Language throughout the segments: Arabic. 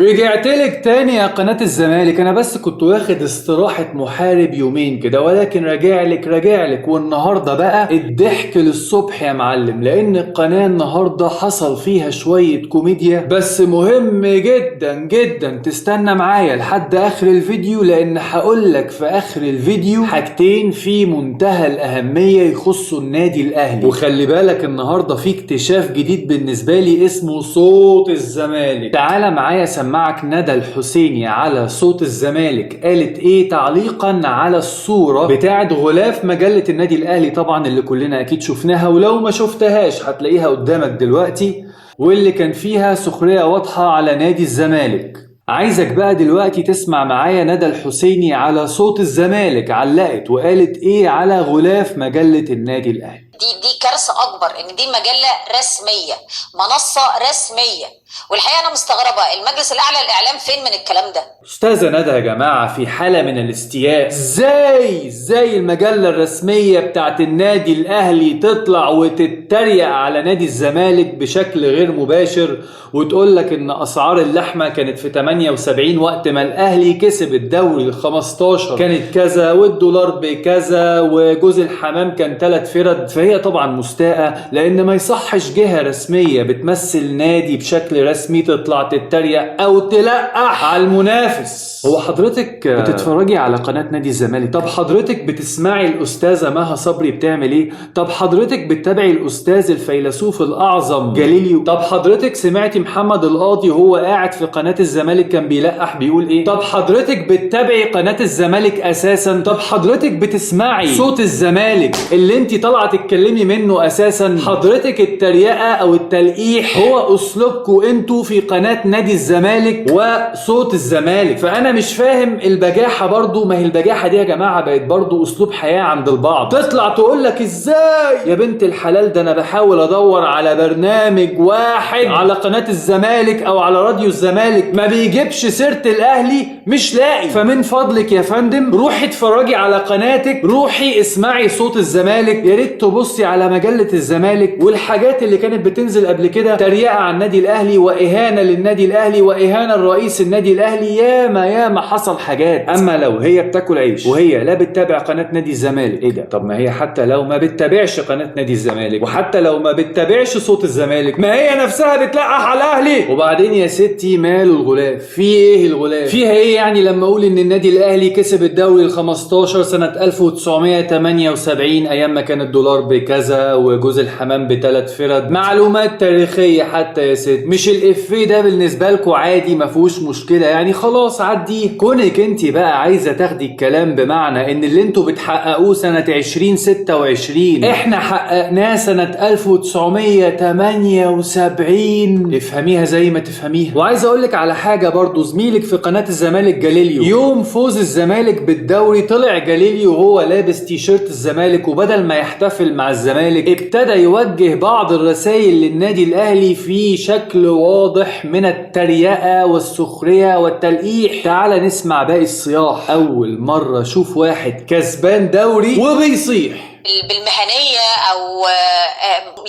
رجعتلك تاني يا قناة الزمالك. انا بس كنت واخد استراحة محارب يومين كده، ولكن راجعلك والنهاردة بقى الضحك للصبح يا معلم، لان القناة النهاردة حصل فيها شوية كوميديا، بس مهم جدا جدا تستنى معايا لحد اخر الفيديو، لان هقولك في اخر الفيديو حاجتين في منتهى الاهمية يخصوا النادي الاهلي. وخلي بالك النهاردة في اكتشاف جديد بالنسبة لي اسمه صوت الزمالك. تعال معايا سمعك ندى الحسيني على صوت الزمالك قالت ايه تعليقا على الصورة بتاعت غلاف مجلة النادي الاهلي، طبعا اللي كلنا اكيد شفناها، ولو ما شفتهاش هتلاقيها قدامك دلوقتي، واللي كان فيها سخرية واضحة على نادي الزمالك. عايزك بقى دلوقتي تسمع معايا ندى الحسيني على صوت الزمالك علقت وقالت ايه على غلاف مجلة النادي الاهلي. دي كارثه اكبر، ان دي مجله رسميه، منصه رسميه، والحقيقه انا مستغربه المجلس الاعلى للاعلام فين من الكلام ده؟ استاذه ندى يا جماعه في حاله من الاستياء. ازاي المجله الرسميه بتاعت النادي الاهلي تطلع وتتريق على نادي الزمالك بشكل غير مباشر، وتقول لك ان اسعار اللحمه كانت في 78 وقت ما الاهلي كسب الدوري ال15 كانت كذا، والدولار بكذا، وجوز الحمام كان 3 فرد. فهي طبعا مستاءة، لان ما يصحش جهة رسمية بتمثل نادي بشكل رسمي تطلع تتريق او تلقح على المنافس. هو حضرتك بتتفرجي على قناة نادي الزمالك؟ طب حضرتك بتسمعي الأستاذة مها صبري بتعمل ايه؟ طب حضرتك بتتابعي الأستاذ الفيلسوف الأعظم جاليليو؟ طب حضرتك سمعتي محمد القاضي وهو قاعد في قناة الزمالك كان بيلقح بيقول ايه؟ طب حضرتك بتتابعي قناة الزمالك أساسا؟ طب حضرتك بتسمعي صوت الزمالك اللي انت طالعة تتكلمي منه أساسا؟ حضرتك التريقة أو التلقيح هو أسلوبكم انتوا في قناة نادي الزمالك وصوت الزمالك. فأنا مش فاهم البجاحة برضو، ما هي البجاحة دي يا جماعة بقت برضو أسلوب حياة عند البعض. تطلع تقولك ازاي يا بنت الحلال، ده أنا بحاول أدور على برنامج واحد على قناة الزمالك أو على راديو الزمالك ما بيجيبش سيرة الأهلي، مش لاقي. فمن فضلك يا فندم روحي اتفرجي على قناتك، روحي اسمعي صوت الزمالك، يا ريت تبصي على مجلة الزمالك والحاجات اللي كانت بتنزل قبل كده تريقة على النادي الأهلي وإهانة للنادي الأهلي وإهانة لرئيس النادي الأهلي. ياما حصل حاجات. أما لو هي بتاكل عيش وهي لا بتتابع قناة نادي الزمالك، إيه ده؟ طب ما هي حتى لو ما بتتابعش قناة نادي الزمالك وحتى لو ما بتتابعش صوت الزمالك، ما هي نفسها بتلقح على الأهلي. وبعدين يا ستي ماله الغلاف؟ في إيه الغلاف؟ فيها إيه يعني لما أقول إن النادي الأهلي كسب الدوري ال15 سنة 1978 أيام ما كان الدولار بكذا وجوز الحمام ب3 فرد؟ معلومات تاريخية حتى يا ست، مش الإفيه ده بالنسبة لكم عادي ما فيهوش مشكلة يعني؟ خلاص عديه. كونك انت بقى عايزة تاخدي الكلام بمعنى ان اللي انتوا بتحققوه سنة 2026 احنا حققناه سنة 1978، افهميها زي ما تفهميها. وعايز اقولك على حاجة برضو، زميلك في قناة الزمالك جاليليو يوم فوز الزمالك بالدوري طلع جاليليو وهو لابس تيشيرت الزمالك، وبدل ما يحتفل مع الزمالك ابتدى يوجه بعض الرسائل للنادي الاهلي في شكل واضح من التريقة والسخرية والتلقيح. تعال نسمع باقي الصياح. اول مرة اشوف واحد كسبان دوري وبيصيح بالمهنيه او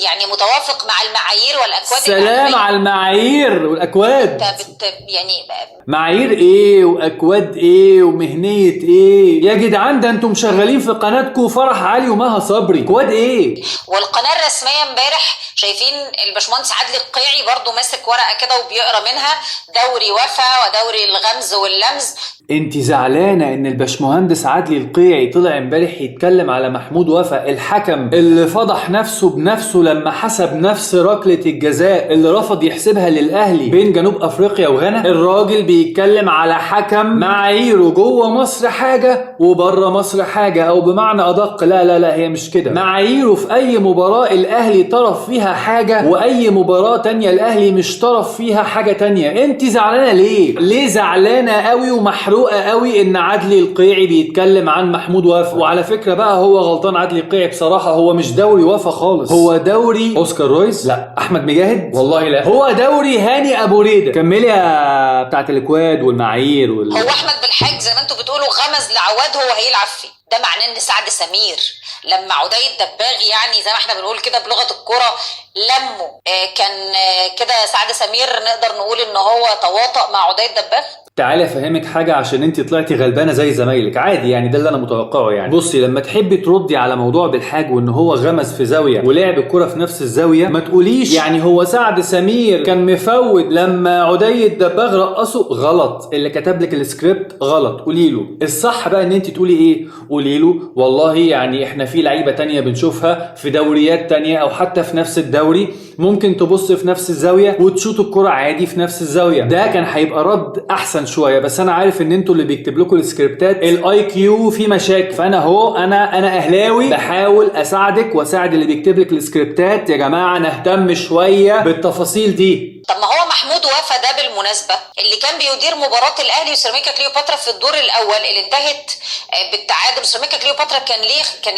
يعني متوافق مع المعايير والاكواد. سلام على المعايير والاكواد. يعني معايير ايه واكواد ايه ومهنيه ايه يا جدعان؟ ده انتم شغالين في قناتكم فرح علي ومها صبري، كواد ايه؟ والقناه الرسميه امبارح شايفين الباشمهندس عادل القيعي برضو ماسك ورقه كده وبيقرا منها دوري وفا ودوري الغمز واللمز. انت زعلانه ان الباشمهندس عادل القيعي طلع امبارح يتكلم على محمود وفا الحكم اللي فضح نفسه بنفسه لما حسب نفس ركله الجزاء اللي رفض يحسبها للاهلي بين جنوب افريقيا وغانا؟ الراجل بيتكلم على حكم معاييره جوه مصر حاجه وبره مصر حاجه، او بمعنى ادق لا هي مش كده. معاييره في اي مباراه الاهلي طرف فيها حاجه، واي مباراه تانية الاهلي مش طرف فيها حاجه تانية. انت زعلانه ليه زعلانه قوي ومحروقه قوي ان عدلي القيعي بيتكلم عن محمود وفا؟ وعلى فكره بقى هو غلطان عدلي القيعي بصراحه، هو مش دوري وفا خالص، هو دوري اوسكار رويس، لا احمد مجاهد، والله لا، هو دوري هاني ابو ريده. كملي يا بتاعت الاكواد والمعايير هو احمد بالحاج زي ما انتوا بتقولوا غمز لعواد هو هيلعب فيه، ده معناه ان سعد سمير لما عدي الدباغ يعني زي ما احنا بنقول كده بلغه الكوره لمه كان كده سعد سمير نقدر نقول ان هو تواطأ مع عدي الدباغ. تعالى افهمك حاجه عشان انت طلعتي غلبانه زي زمايلك عادي يعني، ده اللي انا متوقعه يعني. بصي لما تحبي تردي على موضوع بالحاج وان هو غمز في زاويه ولعب الكره في نفس الزاويه، ما تقوليش يعني هو سعد سمير كان مفوت لما عدي الدباغ رقصه. غلط، اللي كتب لك السكريبت غلط. قولي له الصح بقى ان انت تقولي ايه. قولي له والله يعني احنا في لعيبه تانية بنشوفها في دوريات تانية او حتى في نفس الدوري ممكن تبص في نفس الزاويه وتشوط الكره عادي في نفس الزاويه. ده كان هيبقى رد احسن شويه، بس انا عارف ان انتوا اللي بيكتب لكم السكريبتات الاي كيو في مشاكل، فانا اهو انا اهلاوي بحاول اساعدك واساعد اللي بيكتب لك السكريبتات. يا جماعه نهتم شويه بالتفاصيل دي. طب ما هو محمود وفا ده بالمناسبه اللي كان بيدير مباراه الاهلي وسيراميكا كليوباترا في الدور الاول اللي انتهت بالتعادل. سيراميكا كليوباترا كان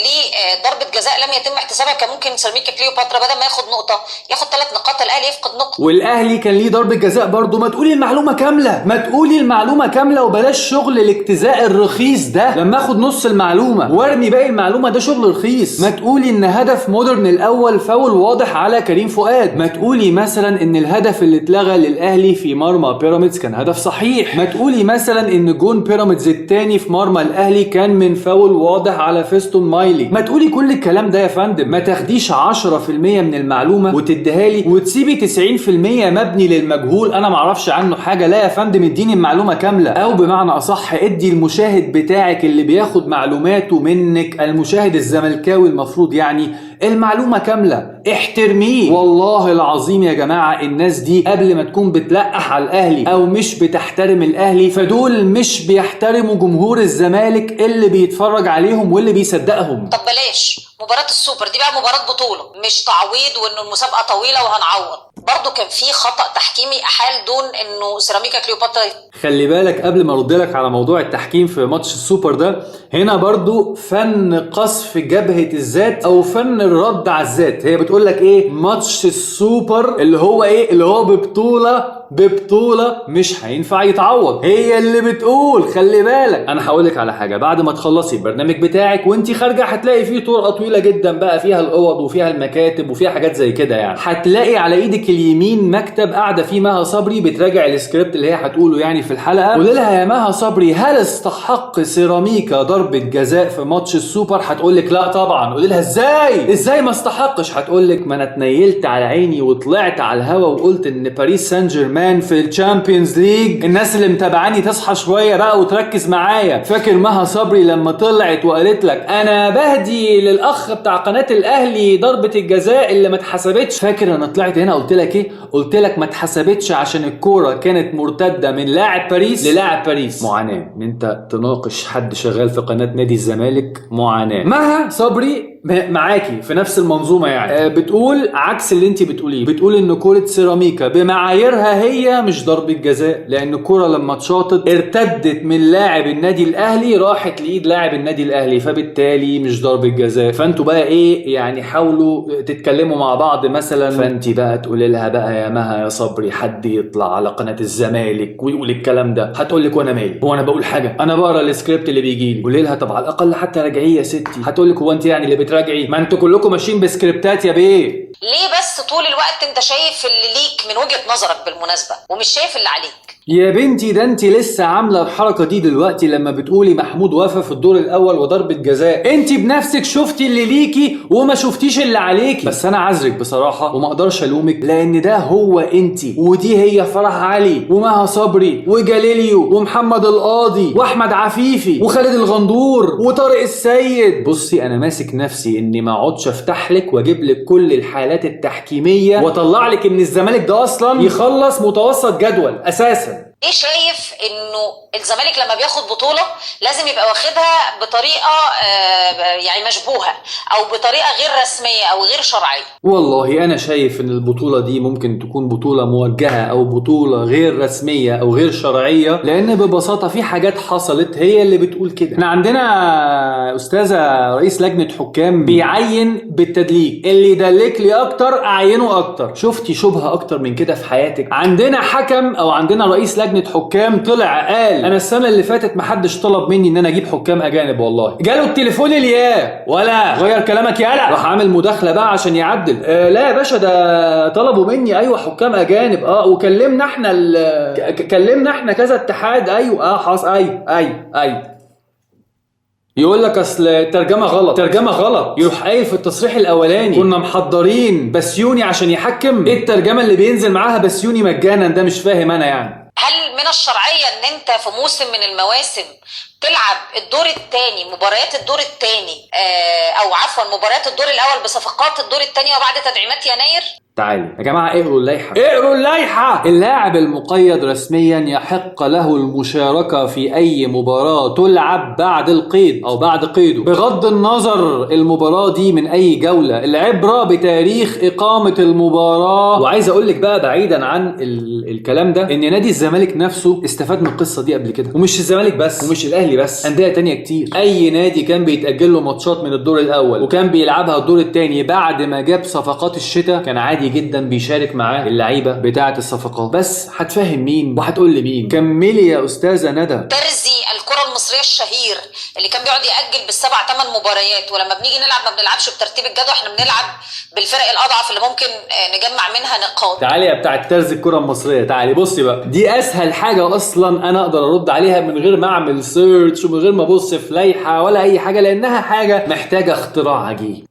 ليه ضربه جزاء لم يتم احتسابها، كان ممكن سيراميكا كليوباترا بدل ما ياخد نقطه ياخد 3 نقاط، الاهلي يفقد نقطه. والاهلي كان ليه ضربه جزاء برضه. ما تقولي المعلومه كامله، ما تقولي المعلومه كامله وبلاش شغل الاجتزاء الرخيص ده لما اخد نص المعلومه وارمي باقي المعلومه، ده شغل رخيص. ما تقولي ان هدف مودرن الاول فاول واضح على كريم فؤاد. ما تقولي مثلا ان الهدف اللي اتلغى للاهلي في مرمى بيراميدز كان هدف صحيح. ما تقولي مثلا ان جون بيراميدز الثاني في مرمى الاهلي كان من فاول واضح على فيستون مايلي. ما تقولي كل الكلام ده يا فندم. ما تاخديش 10% من المعلومه وتديها لي وتسيبي 90% مبني للمجهول انا معرفش عنه حاجه. لا يا فندم، اديني المعلومه كامله، او بمعنى اصح ادي المشاهد بتاعك اللي بياخد معلوماته منك، المشاهد الزملكاوي المفروض يعني، المعلومه كامله. احترميه. والله العظيم يا جماعه الناس دي قبل ما تكون بتلقح على الاهلي او مش بتحترم الاهلي، فدول مش بيحترموا جمهور الزمالك اللي بيتفرج عليهم واللي بيصدقهم. طب بلاش مباراة السوبر دي بقى مباراة بطولة مش تعويض وانه المسابقة طويلة وهنعوض. برضو كان في خطأ تحكيمي احال دون انه سيراميكا كليوباترا. خلي بالك قبل ما ارد لك على موضوع التحكيم في ماتش السوبر ده، هنا برضو فن قصف جبهة الذات او فن الرد على الذات. هي بتقول لك ايه؟ ماتش السوبر اللي هو ايه؟ اللي هو ببطولة مش هينفع يتعوض. هي اللي بتقول. خلي بالك انا هقولك على حاجة، بعد ما تخلصي البرنامج بتاعك وانتي خارجة هتلاقي فيه طرقة طويلة جدا بقى فيها الاوض وفيها المكاتب وفيها حاجات زي كده يعني. هتلاقي على ايدك اليمين مكتب قاعدة فيه مها صبري بتراجع السكريبت اللي هي هتقوله يعني في الحلقة. قول لها يا مها صبري هل استحق سيراميكا ضربة جزاء في ماتش السوبر؟ هتقولك لا طبعا. قول لها ازاي ما استحقش؟ هتقولك ما انا اتنيلت على عيني وطلعت على الهوا وقلت ان باريس سان جيرمان في الشامبيونز ليج. الناس اللي متابعاني تصحى شويه بقى وتركز معايا. فاكر مها صبري لما طلعت وقالت لك انا بهدي للاخ بتاع قناه الاهلي ضربه الجزاء اللي ما اتحسبتش؟ فاكر انا طلعت هنا قلت لك ايه؟ قلت لك ما اتحسبتش عشان الكوره كانت مرتده من لاعب باريس للاعب باريس. معاناه ان انت تناقش حد شغال في قناه نادي الزمالك، معاناه. مها صبري معاكي في نفس المنظومه يعني. بتقول عكس اللي انت بتقوليه. بتقول ان كوره سيراميكا بمعاييرها هي مش ضربه جزاء، لان الكوره لما اتشاطت ارتدت من لاعب النادي الاهلي راحت لايد لاعب النادي الاهلي، فبالتالي مش ضربه جزاء. فانتوا بقى ايه يعني؟ حاولوا تتكلموا مع بعض مثلا. فانت بقى تقولي لها بقى يا مها يا صبري حد يطلع على قناه الزمالك ويقول الكلام ده، هتقول لك وانا مالي؟ هو انا بقول حاجه؟ انا بقرا السكريبت اللي بيجي لي. قولي لها طب على الاقل حتى راجعيه يا ستي. هتقول لك هو انت يعني اللي بتراجعي؟ ما انتوا كلكم ماشيين بسكريبتات يا بيه. ليه بس طول الوقت انت شايف اللي ليك من وجهة نظرك بالمناسبة ومش شايف اللي عليك؟ يا بنتي ده انت لسه عامله الحركه دي دلوقتي لما بتقولي محمود وفا في الدور الاول وضربه جزاء. انت بنفسك شفتي اللي ليكي وما شفتيش اللي عليكي. بس انا عذرك بصراحه وما اقدرش الومك، لان ده هو انت ودي هي فرح علي ومها صبري وجاليليو ومحمد القاضي واحمد عفيفي وخالد الغندور وطارق السيد. بصي انا ماسك نفسي اني ما اقعدش افتح لك واجيب لك كل الحالات التحكيميه واطلع لك ان الزمالك ده اصلا يخلص متوسط جدول اساسا. ايه شايف انه الزمالك لما بياخد بطولة لازم يبقى واخدها بطريقة يعني مشبوهة او بطريقة غير رسمية او غير شرعية؟ والله انا شايف ان البطولة دي ممكن تكون بطولة موجهة او بطولة غير رسمية او غير شرعية، لان ببساطة في حاجات حصلت هي اللي بتقول كده. احنا عندنا استاذة رئيس لجنة حكام بيعين بالتدليك، اللي يدلك لي اكتر اعينه اكتر. شفتي شبهة اكتر من كده في حياتك؟ عندنا حكم او عندنا رئيس لجنة لجنه حكام طلع قال انا السنه اللي فاتت محدش طلب مني ان انا اجيب حكام اجانب، والله جاله التليفون الياه ولا غير كلامك يالا، راح عامل مداخله بقى عشان يعدل. لا يا باشا ده طلبوا مني ايوه حكام اجانب، وكلمنا احنا كلمنا احنا كذا اتحاد، ايوه حصل ايوه. يقول لك اصل ترجمه غلط، يروح قايل في التصريح الاولاني كنا محضرين بسيوني عشان يحكم. ايه الترجمه اللي بينزل معاها بسيوني مجانا ده؟ مش فاهم انا يعني. هل من الشرعيه ان انت في موسم من المواسم تلعب الدور الثاني، مباريات الدور الثاني او عفوا مباريات الدور الاول بصفقات الدور الثاني وبعد تدعيمات يناير؟ تعالوا يا جماعه اقروا اللائحه. اللاعب المقيد رسميا يحق له المشاركه في اي مباراه تلعب بعد القيد او بعد قيده، بغض النظر المباراه دي من اي جوله، العبره بتاريخ اقامه المباراه. وعايز اقول لك بقى بعيدا عن الكلام ده ان نادي الزمالك نفسه استفاد من القصه دي قبل كده، ومش الزمالك بس ومش الاهلي بس، انديه تانية كتير. اي نادي كان بيتاجل له ماتشات من الدور الاول وكان بيلعبها الدور الثاني بعد ما جاب صفقات الشتاء كان عادي جدا بيشارك معاه اللعيبه بتاعه الصفقات. بس هتفهم مين وهتقول لي مين؟ كملي يا استاذه ندى. ترزي الكره المصريه الشهير اللي كان بيقعد ياجل بالسبع 8 مباريات، ولما بنيجي نلعب ما بنلعبش بترتيب الجدول، احنا بنلعب بالفرق الاضعف اللي ممكن نجمع منها نقاط. تعالي يا بتاعه ترزي الكره المصريه، تعالي بصي بقى، دي اسهل حاجه اصلا انا اقدر ارد عليها من غير ما اعمل سيرش ومن غير ما ابص في لائحه ولا اي حاجه، لانها حاجه محتاجه اختراع عجيب.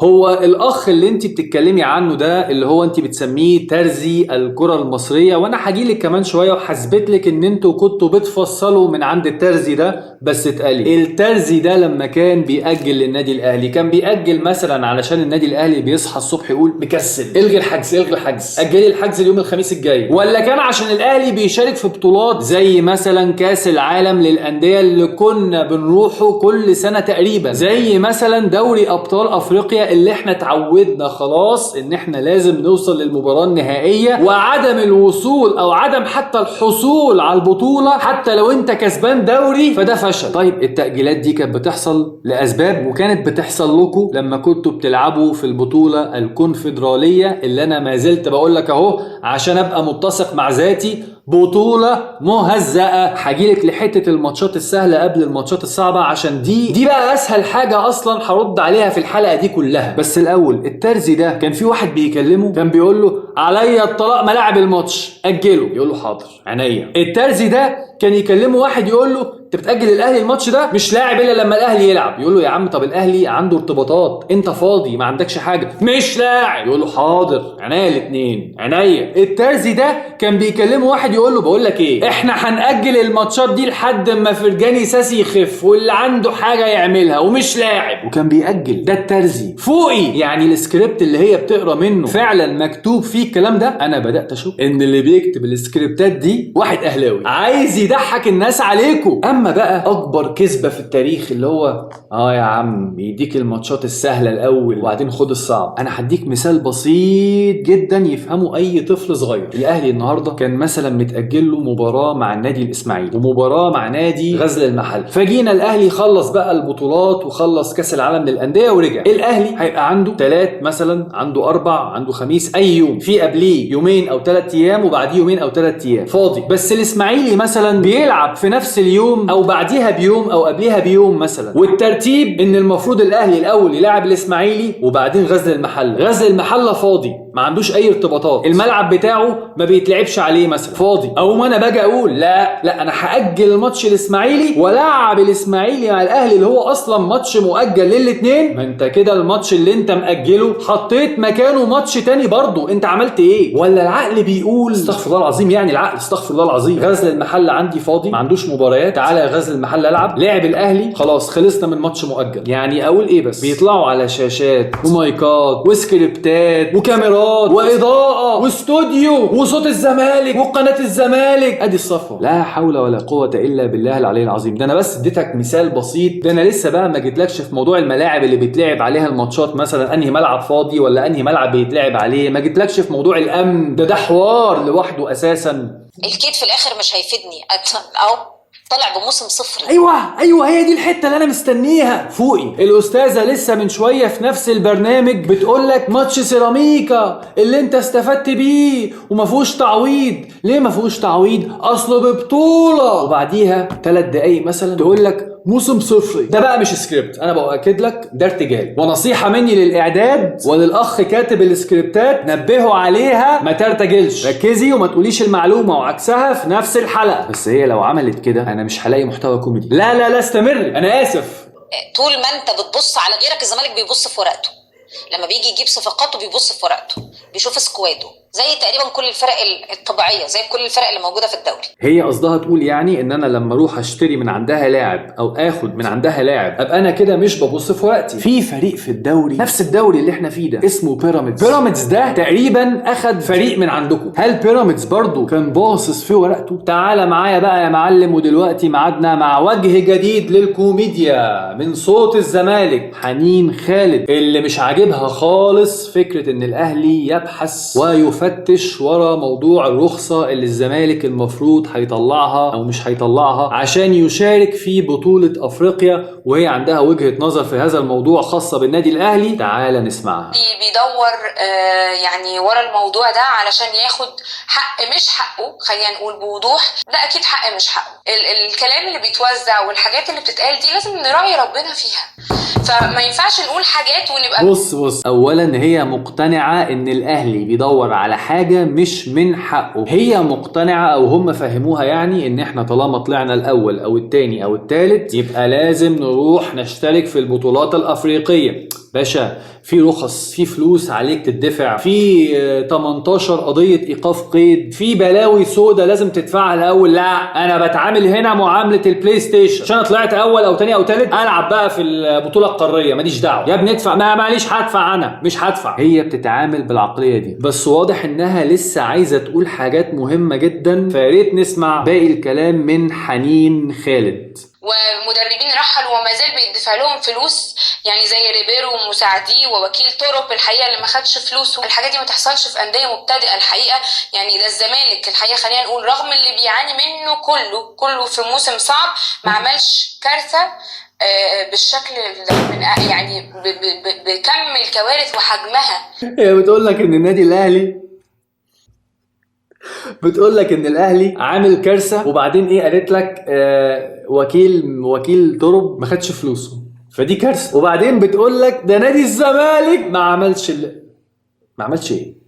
هو الاخ اللي انت بتتكلمي عنه ده اللي هو انت بتسميه ترزي الكرة المصرية، وانا هجيلك كمان شوية وحسبت لك ان انتوا كنتوا بتفصلوا من عند الترزي ده، بس اتقالي الترزي ده لما كان بيأجل للنادي الاهلي كان بيأجل مثلا علشان النادي الاهلي بيصحى الصبح يقول مكسل الغي الحجز اجلي الحجز اليوم الخميس الجاي، ولا كان عشان الاهلي بيشارك في بطولات زي مثلا كاس العالم للأندية اللي كنا بنروحه كل سنة تقريبا، زي مثلا دوري ابطال افريقيا اللي احنا اتعودنا خلاص ان احنا لازم نوصل للمباراة النهائية، وعدم الوصول او عدم حتى الحصول على البطولة حتى لو انت كسبان دوري فده فشل. طيب التأجيلات دي كانت بتحصل لأسباب، وكانت بتحصل لكم لما كنتوا بتلعبوا في البطولة الكونفدرالية اللي انا ما زلت بقول لك اهو عشان ابقى متسق مع ذاتي بطولة مهزأة. هجيلك لحتة الماتشات السهلة قبل الماتشات الصعبة عشان دي بقى اسهل حاجة اصلا هرد عليها في الحلقة دي كلها. بس الاول الترزي ده كان في واحد بيكلمه كان بيقول له عليا الطلاق ملاعب الماتش اجله، يقول له حاضر عينيا. الترزي ده كان يكلمه واحد يقول له انت بتأجل الاهلي الماتش ده مش لاعب الا لما الاهلي يلعب، يقول له يا عم طب الاهلي عنده ارتباطات انت فاضي ما عندكش حاجه مش لاعب، يقول له حاضر عينيا الاثنين عينيا. الترزي ده كان بيكلمه واحد يقول له بقول لك ايه احنا هنأجل الماتشات دي لحد ما فرجاني ساسي يخف واللي عنده حاجه يعملها ومش لاعب، وكان بيأجل. ده الترزي فوقي يعني السكريبت اللي هي بتقرا منه فعلا مكتوب فيه الكلام ده. انا بدأت اشوف ان اللي بيكتب السكريبتات دي واحد اهلاوي عايز يضحك الناس عليكم. اما بقى اكبر كذبه في التاريخ اللي هو يا عم يديك الماتشات السهله الاول وبعدين خد الصعب. انا هديك مثال بسيط جدا يفهمه اي طفل صغير. الاهلي النهارده كان مثلا متاجل له مباراه مع النادي الاسماعيلي ومباراه مع نادي غزل المحل، فجينا الاهلي خلص بقى البطولات وخلص كاس العالم للانديه ورجع. الاهلي هيبقى عنده 3 مثلا، عنده 4، عنده 5، اي يوم في قبليه يومين او 3 ايام وبعديه يومين او 3 ايام فاضي. بس الاسماعيلي مثلا بيلعب في نفس اليوم او بعديها بيوم او قبليها بيوم مثلا، والترتيب ان المفروض الاهلي الاول يلعب الاسماعيلي وبعدين غزل المحله. غزل المحله فاضي ما عندوش اي ارتباطات، الملعب بتاعه ما بيتلعبش عليه مثلا فاضي، او ما انا باجي اقول لا انا هاجل الماتش الاسماعيلي والعب الاسماعيلي مع الاهلي اللي هو اصلا ماتش مؤجل للاثنين. ما انت كده الماتش اللي انت مأجله حطيت مكانه ماتش تاني برضه، انت عملت ايه؟ ولا العقل بيقول استغفر الله العظيم، يعني العقل استغفر الله العظيم، غزل المحله عندي فاضي ما عندوش مباريات، تعالى يا غزل المحله العب. لعب الاهلي خلاص خلصنا من ماتش مؤجل. يعني اقول ايه بس؟ بيطلعوا على شاشات ومايكات وسكريبتات وكاميرات واضاءه واستوديو وصوت الزمالك وقناه الزمالك، ادي الصفوه. لا حول ولا قوه الا بالله العلي العظيم. ده انا بس اديتك مثال بسيط، ده انا لسه بقى ما جيتلكش في موضوع الملاعب اللي بيتلعب عليها الماتشات، مثلا انهي ملعب فاضي ولا انهي ملعب بيتلعب عليه، ما جيتلكش في موضوع الامن، ده حوار لوحده اساسا. الكيد في الاخر مش هيفيدني اهو طالع بموسم صفري. ايوه هي دي الحته اللي انا مستنيها. فوقي الاستاذه لسه من شويه في نفس البرنامج بتقول لك ماتش سيراميكا اللي انت استفدت بيه وما فيهوش تعويض. ليه ما فيهوش تعويض؟ اصله ببطوله. وبعديها 3 دقايق مثلا تقول لك موسم صفري. ده بقى مش سكريبت، انا باكد لك ده ارتجال. ونصيحه مني للاعداد وللاخ كاتب السكريبتات، نبهوا عليها ما ترتجلش. ركزي وما تقوليش المعلومه وعكسها في نفس الحلقه. بس هي لو عملت كده انا مش هلاقي محتوى كوميدي. لا استمر، انا اسف. طول ما انت بتبص على غيرك، الزمالك بيبص في ورقته. لما بيجي يجيب صفقاته بيبص في ورقته، بيشوف سكواده، زي تقريبا كل الفرق الطبيعيه، زي كل الفرق اللي موجوده في الدوري. هي قصدها تقول يعني ان انا لما اروح اشتري من عندها لاعب او اخد من عندها لاعب ابقى انا كده مش ببص في وقتي. في فريق في الدوري نفس الدوري اللي احنا فيه ده اسمه بيراميدز. بيراميدز ده تقريبا اخد فريق من عندكم. هل بيراميدز برضو كان باصص في ورقته؟ تعال معايا بقى يا معلم، ودلوقتي معادنا مع وجه جديد للكوميديا من صوت الزمالك، حنين خالد، اللي مش عاجبها خالص فكرة ان الاهلي يبحث ويفتش ورا موضوع الرخصة اللي الزمالك المفروض هيطلعها او مش هيطلعها عشان يشارك في بطولة افريقيا، وهي عندها وجهة نظر في هذا الموضوع خاصة بالنادي الاهلي. تعال نسمعها. بيدور يعني ورا الموضوع ده علشان ياخد حق مش حقه، خلينا نقول بوضوح، ده اكيد حق مش حقه. الكلام اللي بيتوزع والحاجات اللي بتتقال دي لازم نراعي ربنا فيها، فما ينفعش نقول حاجات ونبقى بص اولا هي مقتنعة ان الاهلي بيدور على حاجة مش من حقه. هي مقتنعة او هم فهموها يعني ان احنا طالما طلعنا الاول او التاني او التالت يبقى لازم نروح نشترك في البطولات الافريقية. باشا، في رخص، في فلوس عليك تدفع، في 18 قضية ايقاف قيد، في بلاوي سودا لازم تدفعها الاول. لا، انا بتعامل هنا معاملة البلاي ستيشن، عشان طلعت اول او تاني او تالت العب بقى في البطولة القارية، ماليش دعوة يا ابني. ادفع. ما ماليش هدفع، انا مش هدفع. هي بتتعامل بالعقلية دي، بس واضح انها لسه عايزة تقول حاجات مهمة جدا، فياريت نسمع باقي الكلام من حنين خالد. ومدربين رحلوا وما زال بيدفع لهم فلوس، يعني زي ريبيرو ومساعديه ووكيل طرق الحقيقه اللي ما خدش فلوسه. الحاجات دي ما تحصلش في انديه مبتدئه الحقيقه، يعني ده الزمالك الحقيقه خلينا نقول رغم اللي بيعاني منه كله في موسم صعب ما عملش كارثه بالشكل يعني بكم الكوارث وحجمها. هي بتقول لك ان النادي الاهلي بتقول لك ان الاهلي عامل كارثه، وبعدين ايه قالت لك وكيل طرب ما خدش فلوسه، فدي كارثه. وبعدين بتقول لك ده نادي الزمالك ما عملش ايه.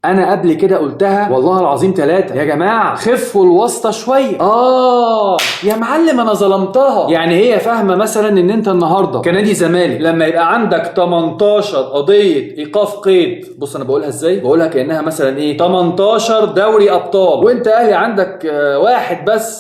انا قبل كده قلتها والله العظيم 3 يا جماعه خفوا الواسطه شويه. يا معلم انا ظلمتها. يعني هي فاهمه مثلا ان انت النهارده كنادي زمالك لما يبقى عندك 18 قضيه ايقاف قيد، بص انا بقولها ازاي، بقولها كانها مثلا ايه 18 دوري ابطال، وانت اهلي عندك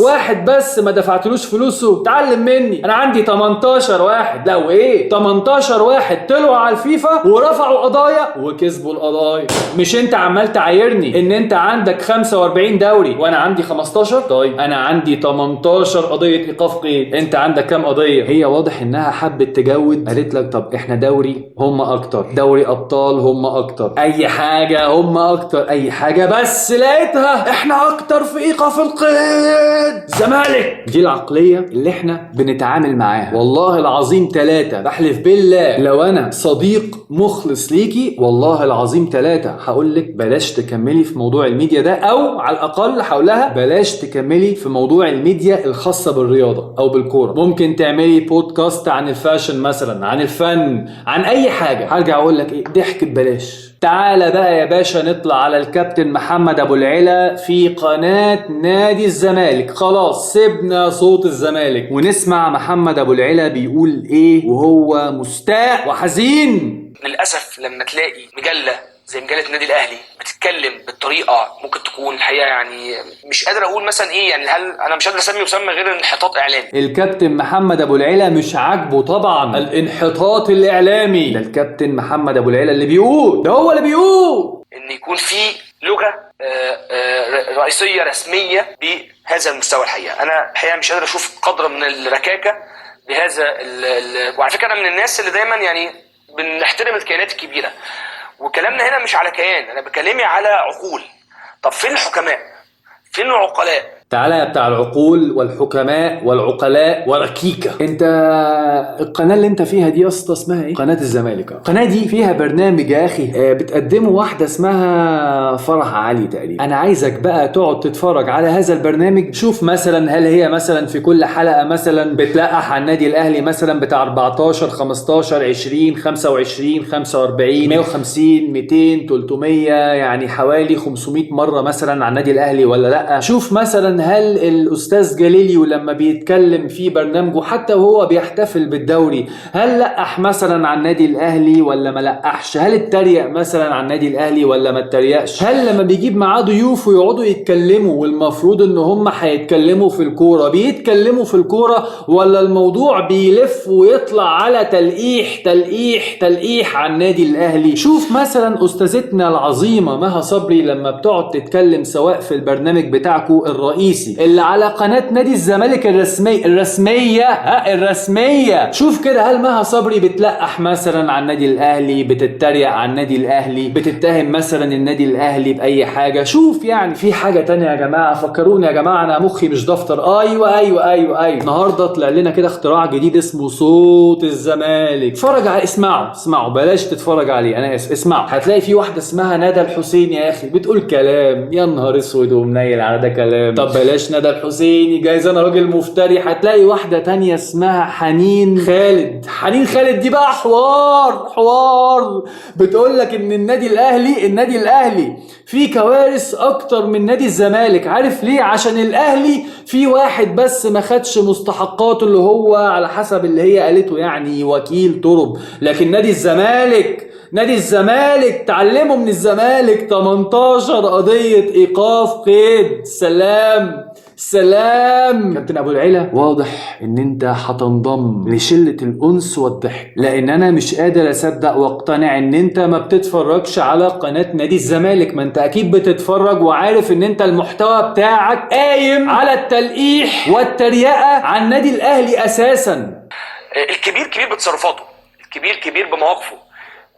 واحد بس ما دفعتلوش فلوسه. تعلم مني، انا عندي 18 واحد، لا وايه 18 واحد طلعوا على الفيفا ورفعوا قضايا وكسبوا القضايا. مش انت عمال تعايرني ان انت عندك 45 دوري وانا عندي 15؟ طيب انا عندي 18 قضيه ايقاف قيد، انت عندك كام قضيه؟ هي واضح انها حبت تجود، قالت لك طب احنا دوري هم اكتر، دوري ابطال هم اكتر، اي حاجه هم اكتر، اي حاجه، بس لقيتها احنا اكتر في ايقاف القيد زمالك. دي العقليه اللي احنا بنتعامل معاها. والله العظيم 3 بحلف بالله لو انا صديق مخلص ليكي والله العظيم 3 هقول لك بلاش تكملي في موضوع الميديا ده، او على الاقل هقولها بلاش تكملي في موضوع الميديا الخاصه بالرياضه او بالكوره. ممكن تعملي بودكاست عن الفاشن مثلا، عن الفن، عن اي حاجه. هرجع اقول لك ايه، ضحك ببلاش. تعالى بقى يا باشا نطلع على الكابتن محمد ابو العلا في قناه نادي الزمالك. خلاص سيبنا صوت الزمالك ونسمع محمد ابو العلا بيقول ايه وهو مستاء وحزين. للاسف لما تلاقي مجله زي مجله النادي الاهلي بتتكلم بالطريقه ممكن تكون الحقيقه يعني مش قادر اقول مثلا ايه، يعني هل انا مش قادر اسمي مسمى غير انحطاط اعلامي. الكابتن محمد ابو العلا مش عاجبه طبعا الانحطاط الاعلامي. ده الكابتن محمد ابو العلا اللي بيقول، ده هو اللي بيقول ان يكون في لغه رئيسيه رسميه بهذا المستوى. الحقيقه انا الحقيقه مش قادر اشوف قدر من الركاكه بهذا وعلى فكره انا من الناس اللي دايما يعني بنحترم الكيانات الكبيره، وكلامنا هنا مش على كيان، انا بكلمي على عقول. طب فين الحكماء؟ فين العقلاء تعالى يا بتاع العقول والحكماء والعقلاء وركيكة، انت القناة اللي انت فيها دي يا اسطى اسمها ايه؟ قناة الزمالك. القناة دي فيها برنامج يا اخي بتقدمه واحدة اسمها فرح علي تقريبا. انا عايزك بقى تقعد تتفرج على هذا البرنامج. شوف مثلا هل هي مثلا في كل حلقة مثلا بتلقح على النادي الاهلي مثلا بتاع 14 15 20 25 45 150 200 300 يعني حوالي 500 مرة مثلا على النادي الاهلي ولا لا. شوف مثلا هل الاستاذ جاليليو لما بيتكلم في برنامجه حتى وهو بيحتفل بالدوري هل لقح مثلا على النادي الاهلي ولا ما لقحش؟ هل اتريق مثلا على النادي الاهلي ولا ما اتريقش؟ هل لما بيجيب معاه ضيوف ويقعدوا يتكلموا والمفروض ان هم هيتكلموا في الكوره بيتكلموا في الكوره ولا الموضوع بيلف ويطلع على تلقيح على النادي الاهلي؟ شوف مثلا استاذتنا العظيمه مها صبري لما بتقعد تتكلم سواء في البرنامج بتاعكو الرئيسي اللي على قناه نادي الزمالك الرسميه، شوف كده هل مها صبري بتلقح مثلا على النادي الاهلي، بتتريق على النادي الاهلي، بتتهم مثلا النادي الاهلي باي حاجه؟ شوف يعني في حاجه تانية يا جماعه، فكروني يا جماعه انا مخي مش دفتر. ايوه النهارده طلع لنا كده اختراع جديد اسمه صوت الزمالك. اتفرج على اسمعوا بلاش تتفرج عليه، انا اسف، اسمعوا. هتلاقي في واحده اسمها ندى الحسين يا اخي بتقول كلام يا نهار اسود ومنيل على ده كلام. طب بلاش ندى الحسيني جايز انا راجل مفتري. هتلاقي واحده تانية اسمها حنين خالد دي بقى حوار بتقول لك ان النادي الاهلي في كوارث اكتر من نادي الزمالك. عارف ليه؟ عشان الاهلي في واحد بس ما خدش مستحقاته اللي هو على حسب اللي هي قالته يعني وكيل ترب، لكن نادي الزمالك تعلموا من الزمالك 18 قضية ايقاف قيد. سلام كابتن ابو العلا، واضح ان انت هتنضم لشلة الانس والضحك، لان انا مش قادر اصدق واقتنع ان انت ما بتتفرجش على قناة نادي الزمالك. ما انت اكيد بتتفرج وعارف ان انت المحتوى بتاعك قايم على التلقيح والتريقة على النادي الاهلي اساسا. الكبير كبير بتصرفاته، الكبير كبير بمواقفه،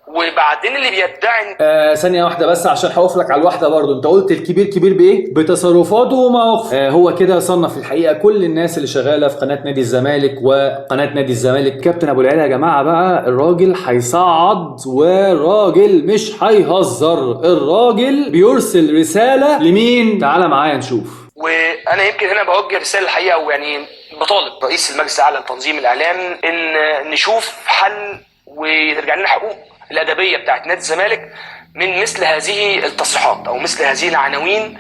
وبعدين اللي بيدعي ثانية واحدة بس عشان هقف لك على الواحدة برضو. انت قلت الكبير كبير بايه؟ بتصرفاته ومواقفه. هو كده صنف الحقيقة كل الناس اللي شغالة في قناة نادي الزمالك وقناة نادي الزمالك. كابتن ابو العلا يا جماعة بقى الراجل هيصعد والراجل مش هيهزر، الراجل بيرسل رسالة لمين؟ تعالى معايا نشوف. وانا يمكن هنا بوجه رسالة الحقيقة، ويعني بطالب رئيس المجلس الاعلى لتنظيم الاعلام ان نشوف حل ويرجع لنا حقوق الأدبية بتاعت نادي الزمالك من مثل هذه التصريحات أو مثل هذه العناوين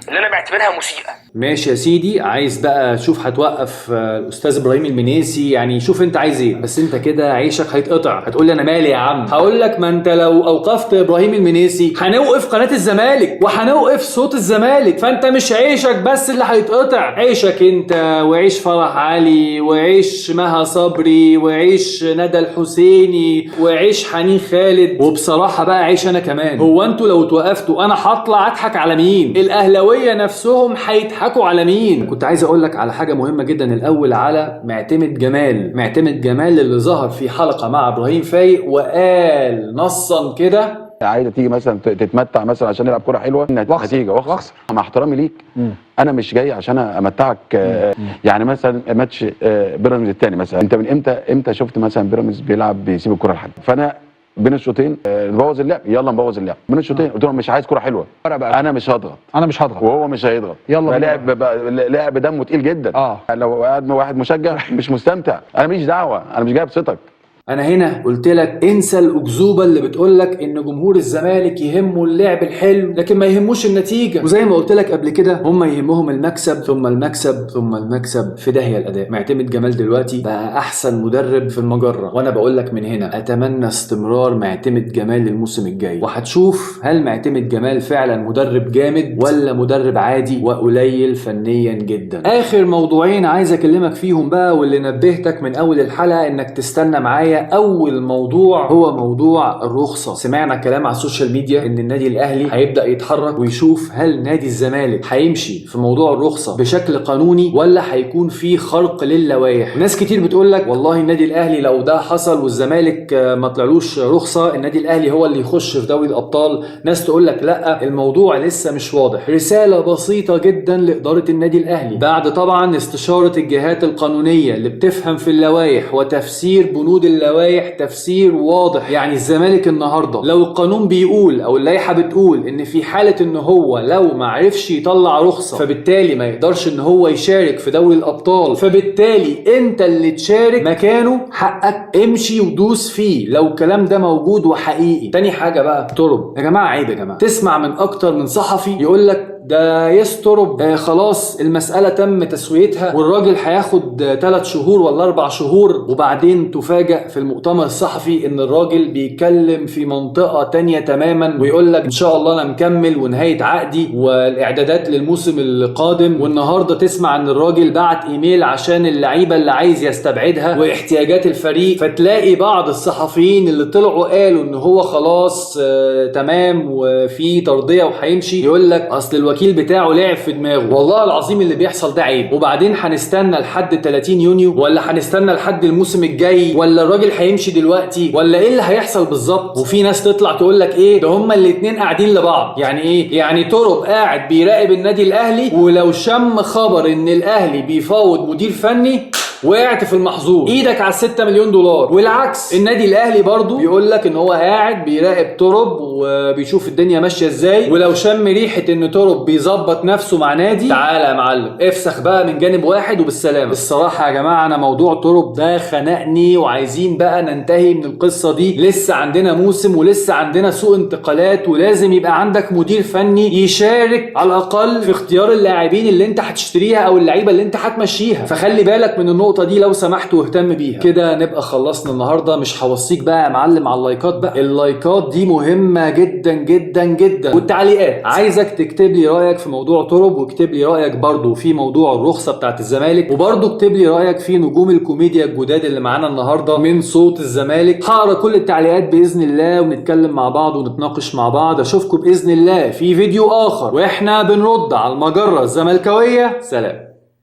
اللي أنا بعتبرها مسيئة. ماشي يا سيدي، عايز بقى شوف هتوقف الأستاذ إبراهيم المنيسي، يعني شوف أنت عايز إيه، بس أنت كده عيشك هيتقطع. هتقول لي أنا مالي يا عم؟ هقول لك ما أنت لو أوقفت إبراهيم المنيسي هنوقف قناة الزمالك وهنوقف صوت الزمالك، فأنت مش عيشك بس اللي هيتقطع، عيشك أنت وعيش فرح علي وعيش مها صبري وعيش ندى الحسيني وعيش حنين خالد، وبصراحة بقى عيش أنا كمان. هو أنتوا لو توقفتوا أنا هطلع أضحك على مين؟ الأهلاوية نفسهم هيضحكوا على مين؟ كنت عايز اقول لك على حاجه مهمه جدا الاول، على معتمد جمال اللي ظهر في حلقه مع ابراهيم فايق وقال نصا كده عايزه تيجي مثلا تتمتع مثلا عشان نلعب كوره حلوه، نتيجه واخسر. مع احترامي ليك انا مش جاي عشان امتعك. يعني مثلا ماتش بيراميدز الثاني مثلا، انت من امتى شفت مثلا بيراميدز بيلعب بيسيب الكوره لحد؟ فانا بين الشوطين نبوظ اللعب، يلا نبوظ اللعب بين الشوطين. قلت لهم مش عايز كوره حلوه، انا مش هضغط وهو مش هيضغط، يلا لعب دمه تقيل جدا. لو قاعد واحد مشجع مش مستمتع، انا ماليش دعوه، انا مش جاي ابسطك. انا هنا قلت لك انسى الاكذوبه اللي بتقول لك ان جمهور الزمالك يهمه اللعب الحلو لكن ما يهموش النتيجه، وزي ما قلت لك قبل كده هم يهمهم المكسب ثم المكسب ثم المكسب، في داهيه الاداء. معتمد جمال دلوقتي بقى احسن مدرب في المجره، وانا بقول لك من هنا اتمنى استمرار معتمد جمال الموسم الجاي، وهتشوف هل معتمد جمال فعلا مدرب جامد ولا مدرب عادي وقليل فنيا جدا. اخر موضوعين عايز اكلمك فيهم بقى، واللي نبهتك من اول الحلقه انك تستنى معايا اول موضوع هو موضوع الرخصه. سمعنا كلام على السوشيال ميديا ان النادي الاهلي هيبدا يتحرك ويشوف هل نادي الزمالك هيمشي في موضوع الرخصه بشكل قانوني ولا هيكون في خرق للوائح. ناس كتير بتقول لك والله النادي الاهلي لو ده حصل والزمالك ما طلعلوش رخصه النادي الاهلي هو اللي يخش في دوري الابطال. ناس تقول لك لا، الموضوع لسه مش واضح. رساله بسيطه جدا لاداره النادي الاهلي بعد طبعا استشاره الجهات القانونيه اللي بتفهم في اللوائح وتفسير بنود اللوائح تفسير واضح. يعني الزمالك النهارده لو القانون بيقول او اللائحه بتقول ان في حاله ان هو لو ما عرفش يطلع رخصه فبالتالي ما يقدرش ان هو يشارك في دوري الابطال، فبالتالي انت اللي تشارك مكانه، حقك امشي ودوس فيه لو الكلام ده موجود وحقيقي. تاني حاجه بقى ترب. يا جماعه عيب، يا جماعه تسمع من اكتر من صحفي يقول لك ده يسترب خلاص المسألة تم تسويتها والراجل هياخد 3 شهور ولا 4 شهور، وبعدين تفاجأ في المؤتمر الصحفي ان الراجل بيتكلم في منطقة تانية تماما ويقول لك ان شاء الله انا مكمل ونهاية عقدي والاعدادات للموسم القادم. والنهاردة تسمع ان الراجل بعت ايميل عشان اللعيبة اللي عايز يستبعدها واحتياجات الفريق، فتلاقي بعض الصحفيين اللي طلعوا قالوا ان هو خلاص تمام وفي ترضية وهيمشي يقول لك اصل الوكيل بتاعه لعب في دماغه. والله العظيم اللي بيحصل ده عيب. وبعدين هنستنى لحد 30 يونيو ولا هنستنى لحد الموسم الجاي ولا الراجل هيمشي دلوقتي ولا ايه اللي هيحصل بالظبط؟ وفي ناس تطلع تقول لك ايه ده هما الاتنين قاعدين لبعض. يعني ايه؟ يعني ترب قاعد بيراقب النادي الاهلي ولو شم خبر ان الاهلي بيفاوض مدير فني وقعت في المحظور، ايدك على 6 مليون دولار. والعكس النادي الاهلي برضو بيقول لك ان هو قاعد بيراقب ترب وبيشوف الدنيا ماشيه ازاي، ولو شم ريحه ان ترب بيظبط نفسه مع نادي تعالى يا معلم افسخ بقى من جانب واحد وبالسلامه. الصراحه يا جماعه انا موضوع ترب ده خنقني وعايزين بقى ننتهي من القصه دي. لسه عندنا موسم ولسه عندنا سوق انتقالات ولازم يبقى عندك مدير فني يشارك على الاقل في اختيار اللاعبين اللي انت هتشتريها او اللعيبه اللي انت هتمشيها. فخلي بالك من النقطه دي لو سمحت واهتم بيها. كده نبقى خلصنا النهارده. مش هوصيك بقى يا معلم على اللايكات بقى، اللايكات دي مهمه جدا جدا جدا، والتعليقات. عايزك تكتب لي رايك في موضوع ترب واكتب لي رايك برضو في موضوع الرخصه بتاعت الزمالك، وبرضو اكتب لي رايك في نجوم الكوميديا الجداد اللي معانا النهارده من صوت الزمالك. هقرا كل التعليقات باذن الله ونتكلم مع بعض ونتناقش مع بعض. اشوفكم باذن الله في فيديو اخر واحنا بنرد على المجره الزملكاويه. سلام.